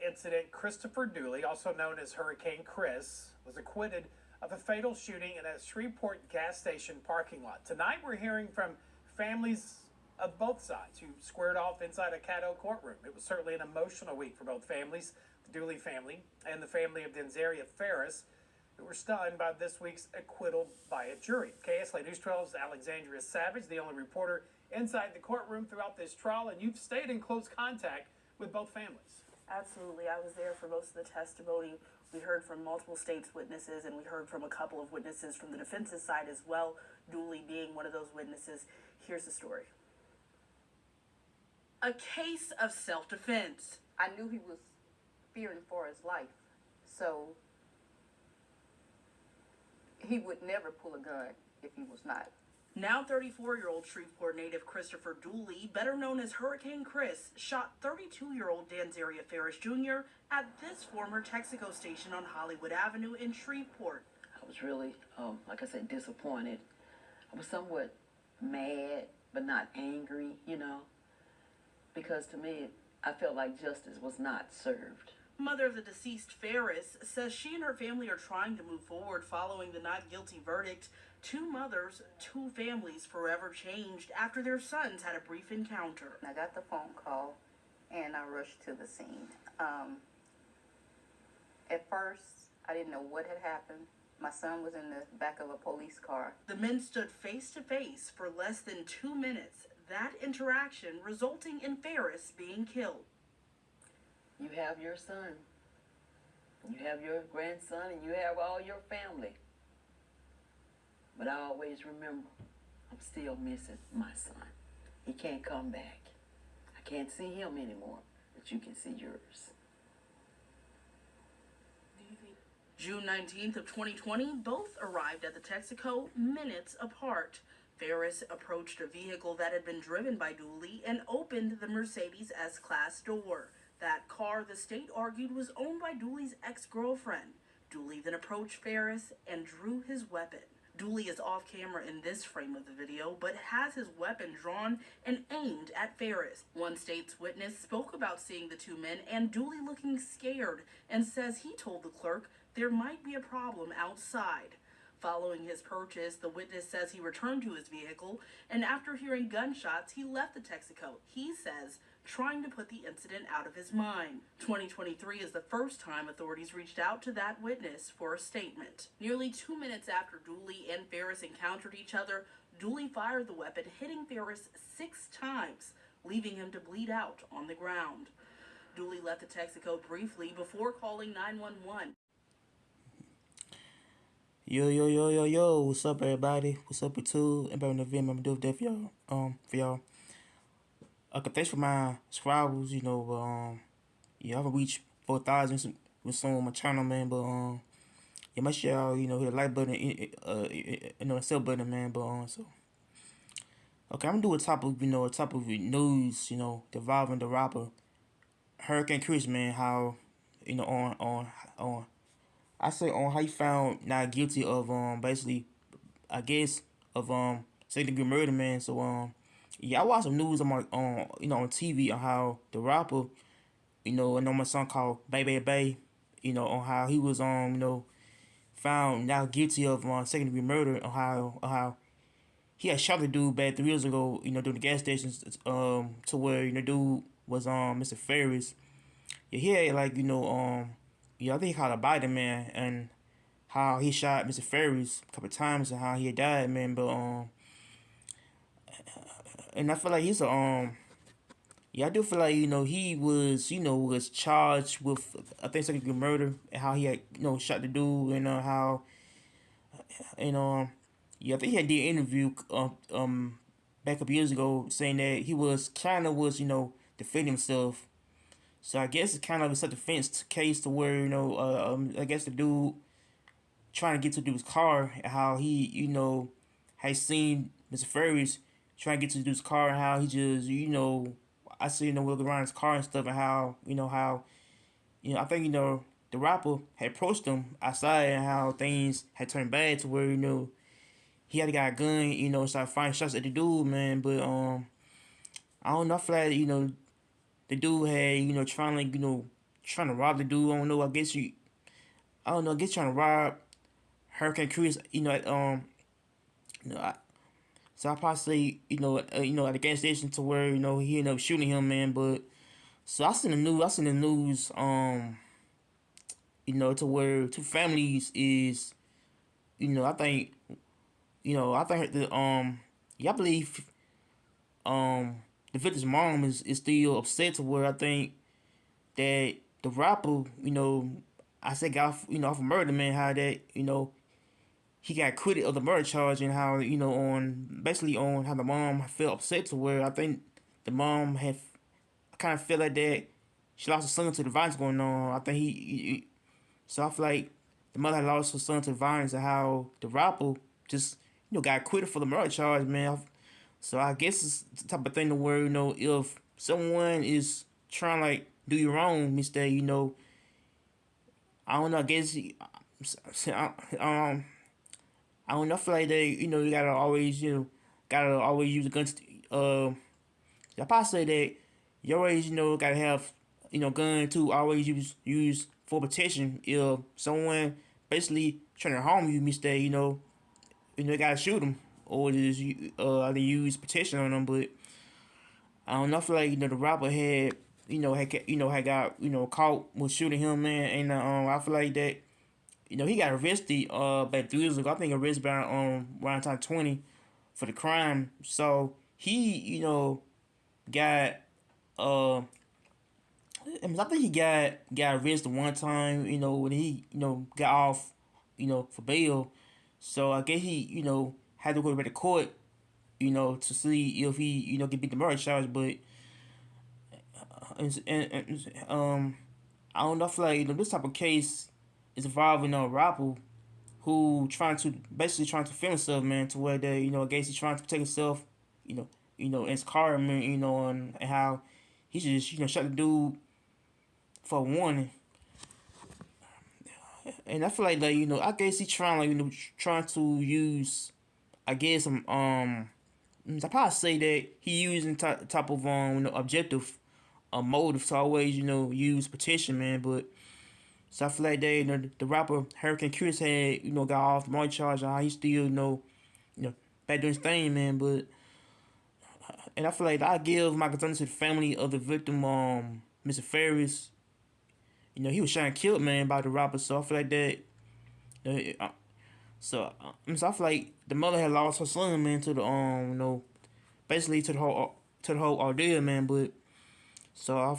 incident, Christopher Dooley, also known as Hurricane Chris, was acquitted of a fatal shooting in a Shreveport gas station parking lot. Tonight, we're hearing from families of both sides who squared off inside a Caddo courtroom. It was certainly an emotional week for both families, the Dooley family and the family of Denzaria Ferris, who were stunned by this week's acquittal by a jury. KSLA News 12's Alexandria Savage, the only reporter inside the courtroom throughout this trial, and you've stayed in close contact with both families. Absolutely. I was there for most of the testimony. We heard from multiple states' witnesses, and we heard from a couple of witnesses from the defense's side as well, Dooley being one of those witnesses. Here's the story. A case of self-defense. I knew he was fearing for his life, so he would never pull a gun if he was not. Now 34-year-old Shreveport native Christopher Dooley, better known as Hurricane Chris, shot 32-year-old Denzaria Ferris Jr. at this former Texaco station on Hollywood Avenue in Shreveport. I was really, like I said, disappointed. I was somewhat mad, but not angry, because to me, I felt like justice was not served. Mother of the deceased Ferris says she and her family are trying to move forward following the not guilty verdict. Two mothers, two families forever changed after their sons had a brief encounter. I got the phone call and I rushed to the scene. At first, I didn't know what had happened. My son was in the back of a police car. The men stood face to face for less than 2 minutes. That interaction resulting in Ferris being killed. You have your son, you have your grandson, and you have all your family. But I always remember, I'm still missing my son. He can't come back. I can't see him anymore, but you can see yours. June 19th of 2020, both arrived at the Texaco minutes apart. Ferris approached a vehicle that had been driven by Dooley and opened the Mercedes S-Class door. That car, the state argued, was owned by Dooley's ex-girlfriend. Dooley then approached Ferris and drew his weapon. Dooley is off camera in this frame of the video, but has his weapon drawn and aimed at Ferris. One state's witness spoke about seeing the two men and Dooley looking scared and says he told the clerk there might be a problem outside. Following his purchase, the witness says he returned to his vehicle, and after hearing gunshots, he left the Texaco. He says trying to put the incident out of his mind. 2023 is the first time authorities reached out to that witness for a statement. Nearly 2 minutes after Dooley and Ferris encountered each other, Dooley fired the weapon, hitting Ferris 6 times, leaving him to bleed out on the ground. Dooley left the Texaco briefly before calling 911. Yo, what's up, everybody? What's up, YouTube? Everybody in the video, I'm doing that for y'all. Okay, thanks for my subscribers, yeah, I've reached 4,000 with some on my channel, man, but, yeah, make sure y'all, hit the like button, the sub button, man, but, so. Okay, I'm gonna do a topic of news, involving the rapper Hurricane Chris, man, how, I say on how he found not guilty of basically, I guess, of second-degree murder, man. So yeah, I watched some news on my on TV on how the rapper, I know my song called Bay, on how he was found not guilty of second-degree murder, on how he had shot the dude back 3 years ago, during the gas stations, to where dude was Mr. Ferris. Yeah, he had yeah, I think he called a Biden, man, and how he shot Mr. Ferris a couple of times and how he had died, man. But and I feel like he's yeah, I do feel like he was charged with, I think, second-degree murder, and how he had shot the dude, and how yeah, I think he had did an interview back a couple years ago saying that he was defending himself. So I guess it's kind of a self-defense case to where, I guess the dude trying to get to the dude's car, and how he, has seen Mr. Ferris trying to get to the dude's car, and how he just, I see, looking around his car and stuff, and how, I think, the rapper had approached him outside, and how things had turned bad to where, he had got a gun, started firing shots at the dude, man. But, I don't know, I feel like, the dude had, trying to, trying to rob the dude. I don't know. I don't know. I guess trying to rob Hurricane Chris. You know, so I probably say, at the gas station to where he ended up shooting him, man. But so I seen the news, to where two families is, I think, I think I believe, the victim's mom is still upset to where I think that the rapper, I said got off of murder, man. How that he got acquitted of the murder charge, and how on how the mom felt upset to where I think the mom had kind of felt like that she lost her son to the violence going on. I think so I feel like the mother had lost her son to the violence, and how the rapper just got acquitted for the murder charge, man. So I guess it's the type of thing to where if someone is trying to like do you wrong, Mister, I don't know. I guess I don't know. I feel like they, you gotta always use a gun. I probably say that you always, gotta have, gun too. Always use for protection. If someone basically trying to harm you, Mister, you gotta shoot them or just either use protection on them. But I don't know. I feel like the rapper had, had got caught with shooting him, man, and I feel like that. He got arrested back 3 years ago. I think arrested by around time 20 for the crime. So he, got I think he got arrested one time, when he, got off, for bail. So I guess he, had to go to the court, to see if he, can beat the murder charge. But I don't know. I feel like this type of case is involving a rapper who trying to film himself, man, to where they, I guess he's trying to protect himself, in his car, man, and how he just, shot the dude for a warning. And I feel like that, I guess he's trying, like, trying to use, I guess, I probably say that he using type of, objective, motive to always, use protection, man, but. So I feel like the rapper Hurricane Chris had, got off the murder charge, and how he still, back doing his thing, man. But and I feel like I give my condolences to the family of the victim, Mr. Ferris. He was shot and killed, man, by the rapper. So I feel like that. So I feel like the mother had lost her son, man, to the basically to the whole ordeal, man. But so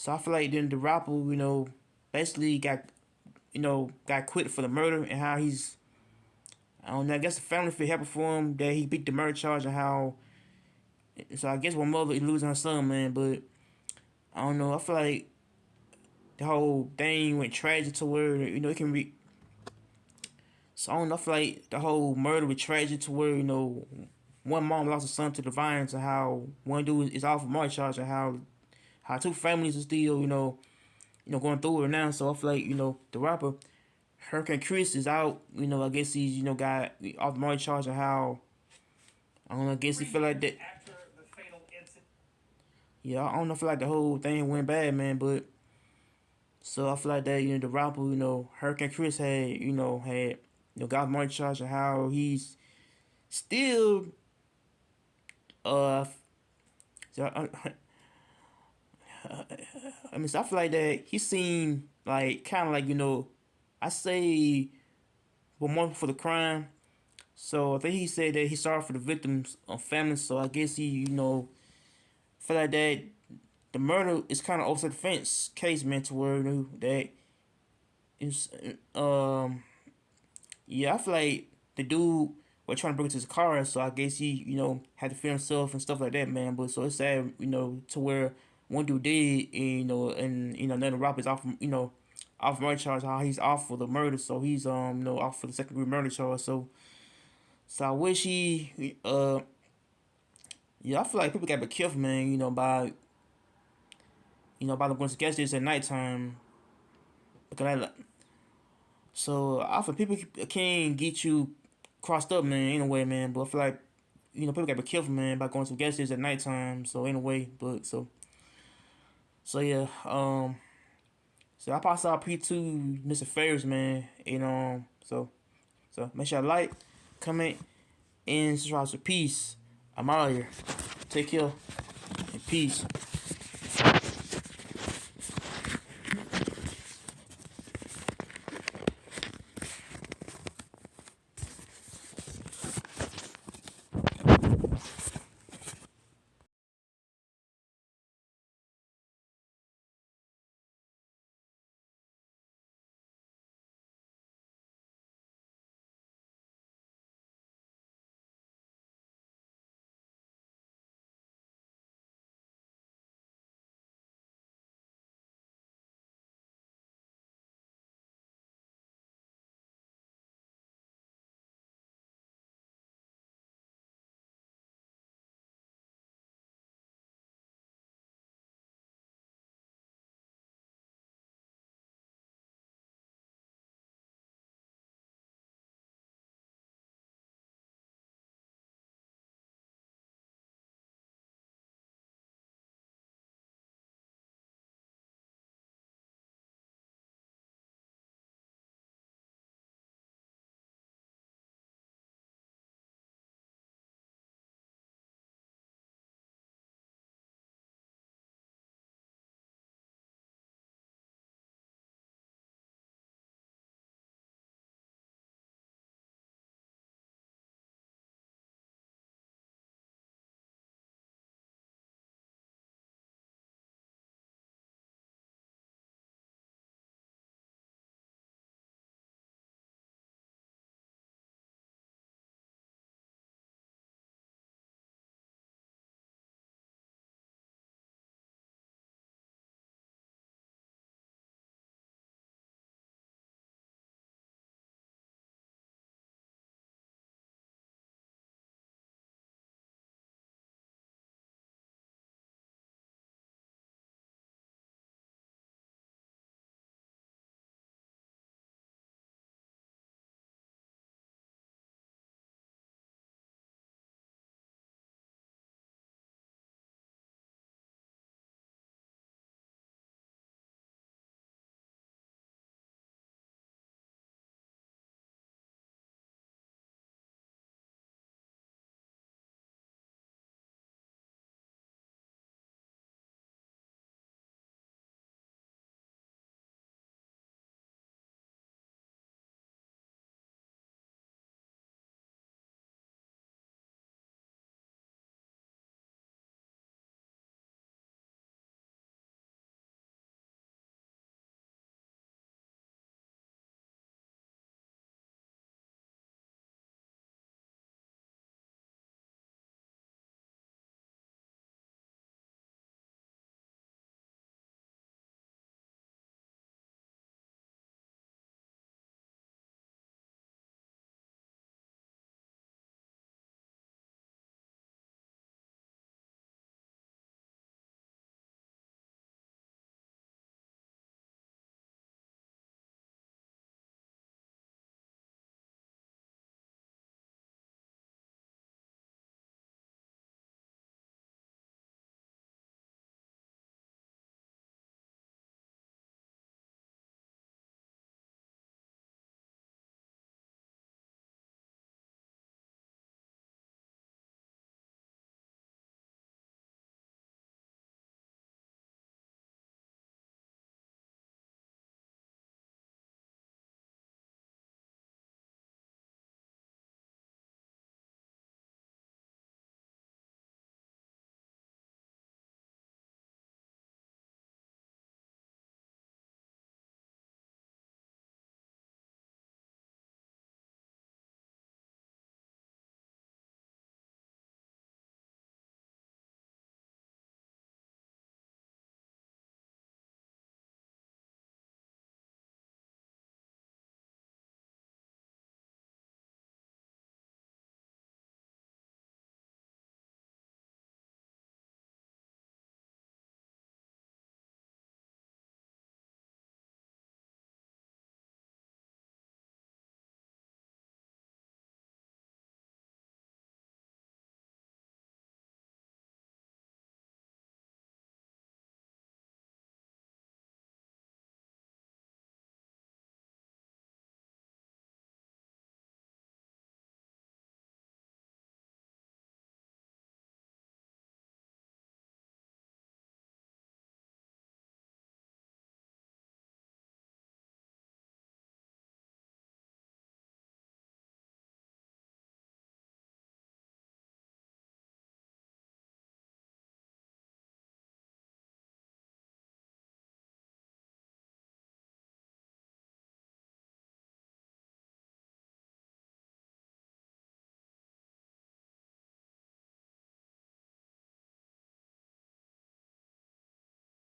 I feel like then the rapper, basically got quit for the murder, and how he's, I don't know, I guess the family feel happy for him that he beat the murder charge, and how, so I guess one mother is losing her son, man, but I don't know, I feel like the whole thing went tragic to where, it can be, so I don't know, I feel like the whole murder was tragic to where, one mom lost her son to the violence, and how one dude is off of murder charge, and how two families are still, going through it now. So I feel like, the rapper Hurricane Chris is out. I guess he's, got off the murder charge, and how, I don't know, I guess he feel like that. After the fatal incident. Yeah, I don't know, I feel like the whole thing went bad, man, but, so I feel like that, the rapper, Hurricane Chris had, got off the murder charge, and how he's still, so so I feel like that he seemed like kind of like I say remorseful for the crime. So I think he said that he's sorry for the victims' family. So I guess he feel like that the murder is kind of off the defense case, man, to where that is yeah, I feel like the dude was trying to break into his car, so I guess he had to fear himself and stuff like that, man. But so it's sad, to where one dude did, and another rapper is off, off murder charge. How he's off for the murder, so he's off for the second degree murder charge. So I wish he, yeah, I feel like people gotta be careful, man. By going to gas stations at nighttime, because so I feel people can get you crossed up, man. Anyway, man, but I feel like people gotta be careful, man, by going to gas stations at nighttime. So anyway, but so yeah, So I probably saw P2 Mr. Ferris, man. And so make sure you like, comment, and subscribe. So peace. I'm out of here. Take care and peace.